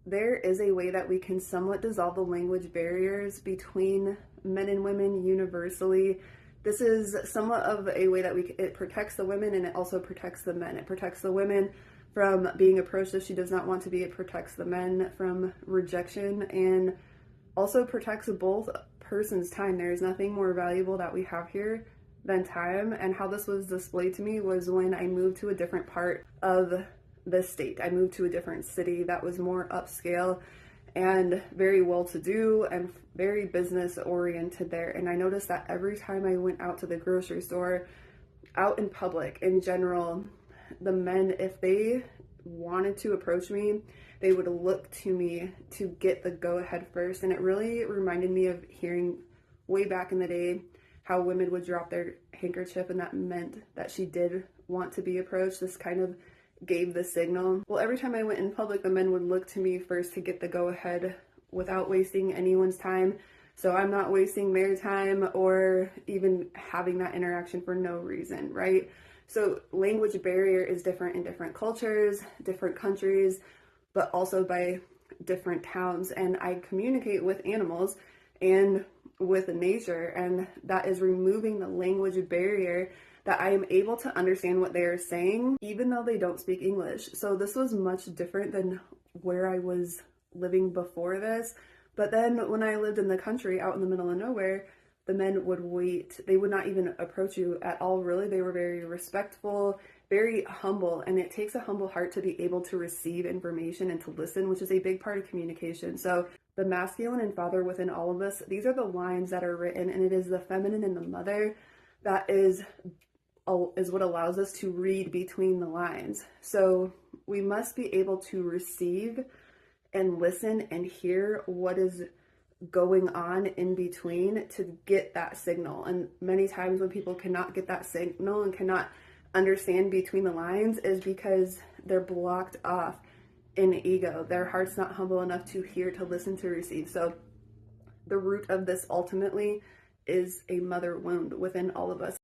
there is a way that we can somewhat dissolve the language barriers between men and women universally. This is somewhat of a way that it protects the women, and it also protects the men. It protects the women from being approached if she does not want to be. It protects the men from rejection, and also protects both person's time. There is nothing more valuable that we have here than time. And how this was displayed to me was when I moved to a different part of the state. I moved to a different city that was more upscale and very well to do and very business oriented there. And I noticed that every time I went out to the grocery store, out in public in general, the men, if they wanted to approach me, they would look to me to get the go ahead first. And it really reminded me of hearing way back in the day how women would drop their handkerchief, and that meant that she did want to be approached. This kind of gave the signal. Well, every time I went in public, the men would look to me first to get the go ahead without wasting anyone's time. So I'm not wasting their time or even having that interaction for no reason, right? So language barrier is different in different cultures, different countries, but also by different towns. And I communicate with animals and with nature, and that is removing the language barrier, that I am able to understand what they are saying, even though they don't speak English. So this was much different than where I was living before this. But then when I lived in the country out in the middle of nowhere, the men would wait. They would not even approach you at all, really. They were very respectful, very humble, and it takes a humble heart to be able to receive information and to listen, which is a big part of communication. So the masculine and father within all of us, these are the lines that are written, and it is the feminine and the mother that is what allows us to read between the lines. So we must be able to receive and listen and hear what is going on in between to get that signal. And many times when people cannot get that signal and cannot understand between the lines is because they're blocked off in ego. Their heart's not humble enough to hear, to listen, to receive. So the root of this ultimately is a mother wound within all of us.